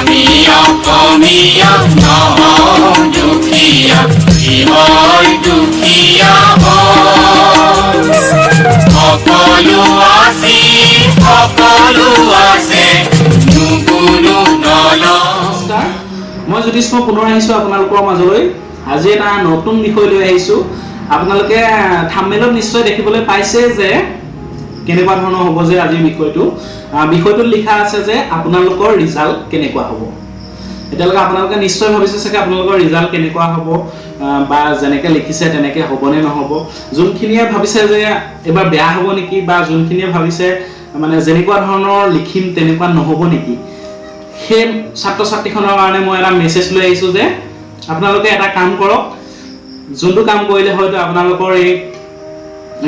আমি অসমীয়া নহওঁ দুখীয়া কিহৰ দুখীয়া সকলো আছে নুগুণো নমস্কাৰ মই জ্যোতিষ্ম পুনৰ আহিছোঁ আপোনালোকৰ মাজলৈ আজি এটা নতুন বিষয় লৈ আহিছোঁ আপোনালোকে থাম্বনেইলত নিশ্চয় দেখিবলৈ পাইছে যে কেনেকুৱা ধৰণৰ হ'ব যে আজি বিষয়টোত লিখা আছে যে আপোনালোকৰ ৰিজাল্ট কেনেকুৱা হ'ব এতিয়ালৈকে আপোনালোকে নিশ্চয় ভাবিছে চাগে আপোনালোকৰ ৰিজাল্ট কেনেকুৱা হ'ব বা যেনেকৈ লিখিছে তেনেকৈ হ'বনে নহ'ব যোনখিনিয়ে ভাবিছে যে এবাৰ বেয়া হ'ব নেকি বা যোনখিনিয়ে ভাবিছে মানে যেনেকুৱা ধৰণৰ লিখিম তেনেকুৱা নহ'ব নেকি সেই ছাত্ৰ ছাত্ৰীখনৰ কাৰণে মই এটা মেছেজ লৈ আহিছোঁ যে আপোনালোকে এটা কাম কৰক যোনটো কাম কৰিলে হয়তো আপোনালোকৰ এই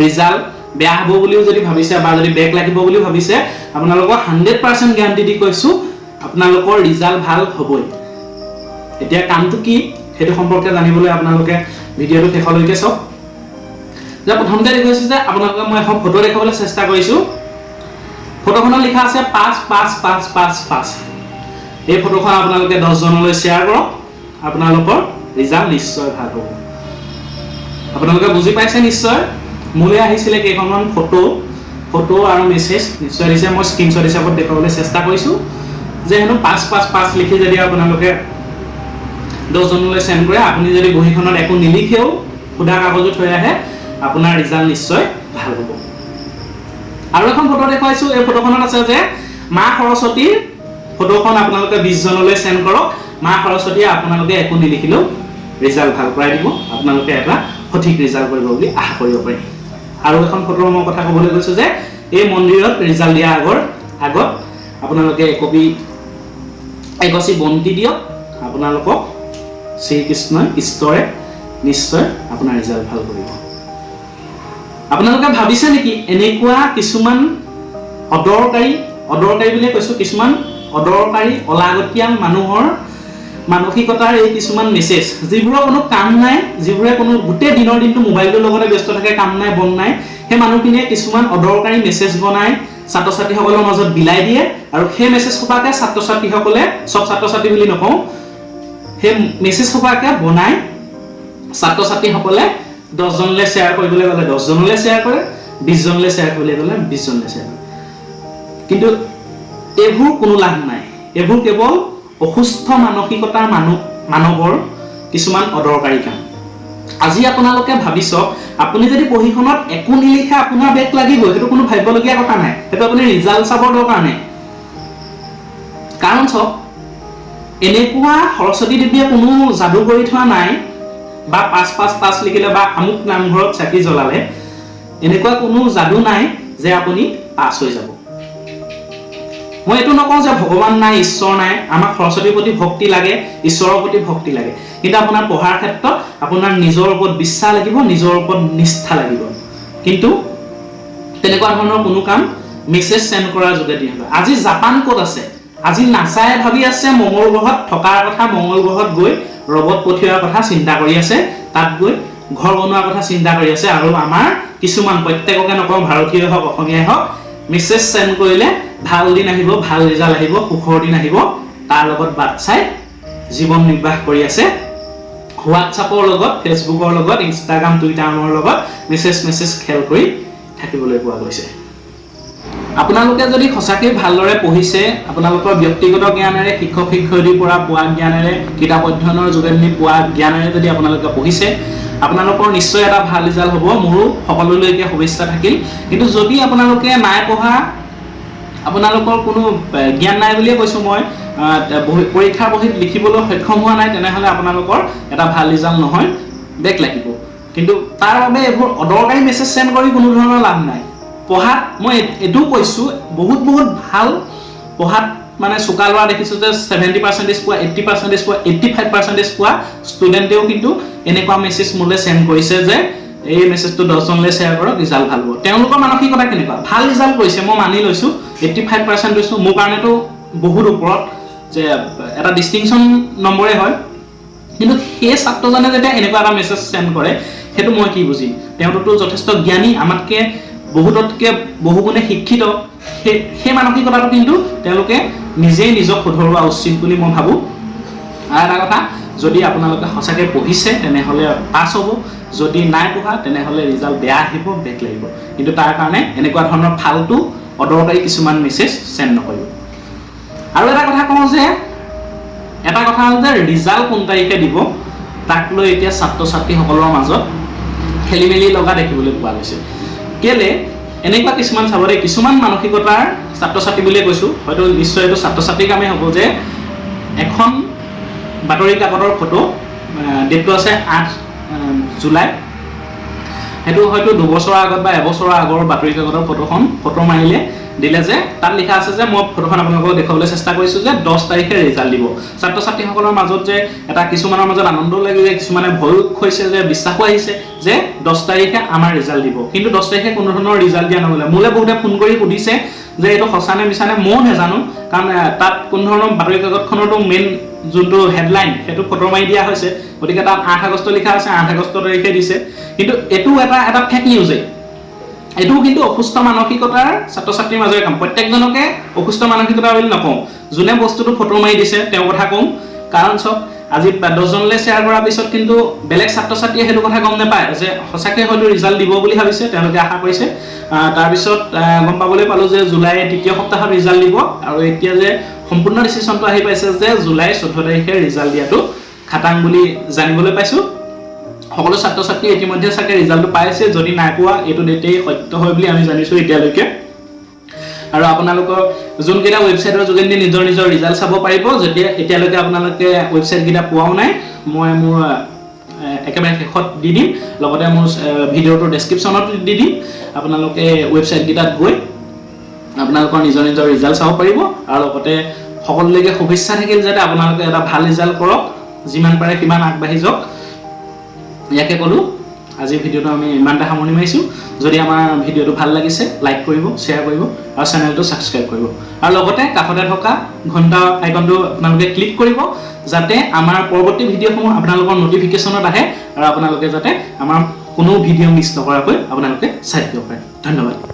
ৰিজাল্ট বেয়া হ'ব বুলিও যদি ভাবিছে বা যদি বেক লাগিব বুলি ভাবিছে আপোনালোকক 100% গ্যাৰান্টি দি কৈছোঁ আপোনালোকৰ ৰিজাল্ট ভাল হ'বই এতিয়া কামটো কি সেইটো সম্পৰ্কে জানিবলৈ আপোনালোকে ভিডিঅ'টো শেষলৈকে চাওক যে প্ৰথমতে দেখুৱাইছোঁ যে আপোনালোকক মই এখন ফটো দেখাবলৈ চেষ্টা কৰিছোঁ ফটোখনত লিখা আছে 5 এই ফটোখন আপোনালোকে 10 জনলৈ শ্বেয়াৰ কৰক আপোনালোকৰ ৰিজাল্ট নিশ্চয় ভাল হ'ব আপোনালোকে বুজি পাইছে নিশ্চয় মোলৈ আহিছিলে কেইখনমান ফটো আৰু মেছেজ নিশ্চয় দিছে মই স্ক্ৰীনশ্বট হিচাপত দেখুৱাবলৈ চেষ্টা কৰিছোঁ যে হেনো 5 লিখি যদি আপোনালোকে 10 জনলৈ সেন্ড কৰে আপুনি যদি বহিখনত একো নিলিখেও খুদা কাগজত থৈ আহে আপোনাৰ ৰিজাল্ট নিশ্চয় ভাল হ'ব আৰু এখন ফটো দেখুৱাইছোঁ এই ফটোখনত আছে যে মা সৰস্বতীৰ ফটোখন আপোনালোকে 20 জনলৈ সেন্ড কৰক মা সৰস্বতীয়ে আপোনালোকে একো নিলিখিলেও ৰিজাল্ট ভাল কৰাই দিব আপোনালোকে এটা সঠিক ৰিজাল্ট কৰিব বুলি আশা কৰিব পাৰি আৰু এখন ফটোৰ মই কথা ক'বলৈ গৈছোঁ যে এই মন্দিৰত ৰিজাল্ট দিয়া আগত আপোনালোকে এগছি বন্তি দিয়ক আপোনালোকক শ্ৰীকৃষ্ণই ঈশ্বৰে নিশ্চয় আপোনাৰ ৰিজাল্ট ভাল কৰিব আপোনালোকে ভাবিছে নেকি এনেকুৱা কিছুমান অদৰকাৰী বুলি কৈছোঁ কিছুমান অদৰকাৰী অলাগতিয়াল মানুহৰ মানসিকতাৰ এই কিছুমান মেছেজ যিবোৰৰ কোনো কাম নাই যিবোৰে কোনো গোটেই দিনটো মোবাইলটোৰ লগতে ব্যস্ত থাকে কাম নাই বন নাই সেই মানুহখিনিয়ে কিছুমান অদৰকাৰী মেছেজ বনাই ছাত্ৰ ছাত্ৰীসকলৰ মাজত বিলাই দিয়ে আৰু সেই মেছেজ সোপাকে ছাত্ৰ ছাত্ৰীসকলে সব ছাত্ৰ ছাত্ৰী বুলি নকওঁ সেই মেছেজ সোপাকে বনাই ছাত্ৰ ছাত্ৰীসকলে 10 জনলৈ শ্বেয়াৰ কৰিবলৈ গ'লে 10 জনলৈ শ্বেয়াৰ কৰে 20 জনলৈ শ্বেয়াৰ কৰিবলৈ গ'লে 20 জনলৈ শ্বেয়াৰ কৰে কিন্তু এইবোৰ কোনো লাভ নাই এইবোৰ কেৱল অসুস্থ মানসিকতাৰ মানৱৰ কিছুমান অদৰকাৰী কাম আজি আপোনালোকে ভাবিছক আপুনি যদি পঢ়িখনত একো নিলিখে আপোনাৰ বেক লাগিব সেইটো কোনো ভাবিবলগীয়া কথা নাই সেইটো আপুনি ৰিজাল্ট চাবৰ দৰকাৰ নাই কাৰণ চক এনেকুৱা সৰস্বতী দেৱীয়ে কোনো যাদু কৰি থোৱা নাই বা 5 লিখিলে বা আমুক নামঘৰত চাকি জ্বলালে এনেকুৱা কোনো যাদু নাই যে আপুনি পাছ হৈ যাব মই এইটো নকওঁ যে ভগৱান নাই ঈশ্বৰ নাই আমাক সৰস্বতীৰ প্ৰতি ভক্তি লাগে ঈশ্বৰৰ প্ৰতি ভক্তি লাগে কিন্তু আপোনাৰ পঢ়াৰ ক্ষেত্ৰত আপোনাৰ নিজৰ ওপৰত বিশ্বাস লাগিব নিজৰ ওপৰত নিষ্ঠা লাগিব কিন্তু তেনেকুৱা ধৰণৰ কোনো কাম মেছেজ সেন্ড কৰাৰ যোগেদি হ'ব আজি জাপান ক'ত আছে আজি নাছাই ভাবি আছে মঙ্গল গ্ৰহত থকাৰ কথা মঙ্গল গ্ৰহত গৈ ৰবট পঠিওৱাৰ কথা চিন্তা কৰি আছে তাত গৈ ঘৰ বনোৱাৰ কথা চিন্তা কৰি আছে আৰু আমাৰ কিছুমান প্ৰত্যেককে নকওঁ ভাৰতীয় হওক অসমীয়াই হওক মেছেজ সেন্ড কৰিলে ভাল দিন আহিব ভাল ৰিজাল্ট আহিব সুখৰ দিন আহিব তাৰ লগত বাট চাই জীৱন নিৰ্বাহ কৰি আছে হোৱাটছআপৰ লগত ফেচবুকৰ লগত ইনষ্টাগ্ৰাম টুইটাৰৰ লগত মেছেজ খেল কৰি থাকিবলৈ পোৱা গৈছে আপোনালোকে যদি সঁচাকৈ ভালদৰে পঢ়িছে আপোনালোকৰ ব্যক্তিগত জ্ঞানেৰে শিক্ষক শিক্ষয়িত্ৰীৰ পৰা পোৱা জ্ঞানেৰে কিতাপ অধ্যয়নৰ যোগেদি পোৱা জ্ঞানেৰে যদি আপোনালোকে পঢ়িছে আপোনালোকৰ নিশ্চয় এটা ভাল ৰিজাল্ট হ'ব মোৰো সকলোলৈকে শুভেচ্ছা থাকিল কিন্তু যদি আপোনালোকে নাই পঢ়া আপোনালোকৰ কোনো জ্ঞান নাই বুলিয়ে কৈছোঁ মই পৰীক্ষাৰ বহীত লিখিবলৈ সক্ষম হোৱা নাই তেনেহ'লে আপোনালোকৰ এটা ভাল ৰিজাল্ট নহয় বেক লাগিব কিন্তু তাৰ বাবে এইবোৰ অদৰকাৰী মেছেজ সেন্ড কৰি কোনো ধৰণৰ লাভ নাই পঢ়াত মই এইটো কৈছোঁ বহুত ভাল পঢ়াত মানে চোকা লোৱা দেখিছোঁ যে 70% পোৱা 80% পোৱা 85% পোৱা ষ্টুডেণ্টেও কিন্তু এনেকুৱা মেছেজ মোলৈ সেন্ড কৰিছে যে এই মেছেজটো 10 জনলৈ শ্বেয়াৰ কৰক ৰিজাল্ট ভাল হ'ব তেওঁলোকৰ মানসিকতা কেনেকুৱা ভাল ৰিজাল্ট কৰিছে মই মানি লৈছোঁ 85% লৈছোঁ মোৰ কাৰণেতো বহুত ওপৰত যে এটা ডিষ্টিংশ্যন নম্বৰে হয় কিন্তু সেই ছাত্ৰজনে যেতিয়া এনেকুৱা এটা মেছেজ সেন্ড কৰে সেইটো মই কি বুজিম তেওঁতো যথেষ্ট জ্ঞানী আমাতকৈ বহুততকৈ বহুগুণে শিক্ষিত সেই মানসিকতাটো কিন্তু তেওঁলোকে নিজেই নিজক শুধৰোৱা উচিত বুলি মই ভাবোঁ। আৰু এটা কথা, যদি আপোনালোকে সঁচাকৈ পঢ়িছে তেনেহ'লে পাছ হ'ব, যদি নাই পঢ়া তেনেহ'লে ৰিজাল্ট বেয়া আহিব, বেক লাগিব। কিন্তু তাৰ কাৰণে এনেকুৱা ধৰণৰ ফাল্টু অদৰকাৰী কিছুমান মেছেজ চেণ্ড নকৰিব। আৰু এটা কথা কওঁ যে এটা কথা হ'ল যে ৰিজাল্ট কোন তাৰিখে দিব তাক লৈ এতিয়া ছাত্ৰ ছাত্ৰীসকলৰ মাজত খেলি মেলি লগা দেখিবলৈ পোৱা গৈছে। কেলে এনেকুৱা কিছুমান চাব দেই, কিছুমান মানসিকতাৰ ছাত্ৰ ছাত্ৰী বুলিয়ে কৈছোঁ, হয়তো নিশ্চয় এইটো ছাত্ৰ ছাত্ৰীৰ কামেই হ'ব, যে এখন বাতৰি কাকতৰ ফটো, ডেটটো আছে 8 জুলাই, সেইটো হয়তো 2 বছৰৰ আগত বা এবছৰৰ আগৰ বাতৰি কাকতৰ ফটো মাৰিলে দিলে যে তাত লিখা আছে যে মই ফটোখন আপোনালোকক দেখুৱাবলৈ চেষ্টা কৰিছোঁ যে 10 তাৰিখে ৰিজাল্ট দিব। ছাত্ৰ ছাত্ৰীসকলৰ মাজত যে এটা কিছুমানৰ মাজত আনন্দও লাগিছে, কিছুমানে ভয়ো হৈছে, যে বিশ্বাসো আহিছে যে 10 তাৰিখে আমাৰ ৰিজাল্ট দিব। কিন্তু 10 তাৰিখে কোনো ধৰণৰ ৰিজাল্ট দিয়া নহ'লে। মোলৈ বহুতে ফোন কৰি সুধিছে যে এইটো সঁচা নে মিছা নে, ময়ো নাজানো, কাৰণ তাত কোনো ধৰণৰ বাতৰি কাকতখনতো মেইন যোনটো হেডলাইন সেইটো ফটো মাৰি দিয়া হৈছে, গতিকে তাত 8 আগষ্ট লিখা আছে, 8 আগষ্ট তাৰিখে দিছে। কিন্তু এইটো এটা ফেক নিউজেই। এইটো কিন্তু অসুস্থ মানসিকতাৰ ছাত্ৰ ছাত্ৰীৰ মাজৰে কাম। প্ৰত্যেকজনকে অসুস্থ মানসিকতা বুলি নকওঁ, যোনে বস্তুটো ফটো মাৰি দিছে তেওঁৰ কথা কওঁ। কাৰণ চাওক, আজি 10 জনলৈ শ্বেয়াৰ কৰাৰ পিছত কিন্তু বেলেগ ছাত্ৰ ছাত্ৰীয়ে সেইটো কথা গম নাপায় যে সঁচাকৈ হয়তো ৰিজাল্ট দিব বুলি ভাবিছে, তেওঁলোকে আশা কৰিছে। তাৰপিছত গম পাবলৈ পালোঁ যে জুলাই 3য় সপ্তাহত ৰিজাল্ট দিব, আৰু এতিয়া যে সম্পূৰ্ণ ডিচিশ্যনটো আহি পাইছে যে জুলাই 14 তাৰিখে ৰিজাল্ট দিয়াটো খাটাং বুলি জানিবলৈ পাইছোঁ। সকলো ছাত্ৰ ছাত্ৰী ইতিমধ্যে চাগে ৰিজাল্টটো পাইছে, যদি নাই পোৱা এইটো ডেটেই সত্য হয় বুলি আমি জানিছোঁ এতিয়ালৈকে। আৰু আপোনালোকৰ যোনকেইটা ৱেবছাইটৰ যোগেদি নিজৰ ৰিজাল্ট চাব পাৰিব, যেতিয়া এতিয়ালৈকে আপোনালোকে ৱেবছাইটকেইটা পোৱাও নাই, মই মোৰ একেবাৰে শেষত দি দিম, লগতে মোৰ ভিডিঅ'টোৰ ডেছক্ৰিপশ্যনত দি দিম। আপোনালোকে ৱেবছাইটকেইটাত গৈ আপোনালোকৰ নিজৰ ৰিজাল্ট চাব পাৰিব। আৰু লগতে সকলোলৈকে শুভেচ্ছা থাকিল যাতে আপোনালোকে এটা ভাল ৰিজাল্ট কৰক, যিমান পাৰে সিমান আগবাঢ়ি যাওক। ইয়াকে ক'লোঁ, আজিৰ ভিডিঅ'টো আমি ইমানটা সামৰণি মাৰিছোঁ। যদি আমাৰ ভিডিঅ'টো ভাল লাগিছে লাইক কৰিব, শ্বেয়াৰ কৰিব আৰু চেনেলটো ছাবস্ক্ৰাইব কৰিব। আৰু লগতে কাষতে থকা ঘণ্টা আইকনটো আপোনালোকে ক্লিক কৰিব, যাতে আমাৰ পৰৱৰ্তী ভিডিঅ'সমূহ আপোনালোকৰ ন'টিফিকেশ্যনত আহে, আৰু আপোনালোকে যাতে আমাৰ কোনো ভিডিঅ' মিছ নকৰাকৈ আপোনালোকে চাই থাকিব পাৰে। ধন্যবাদ।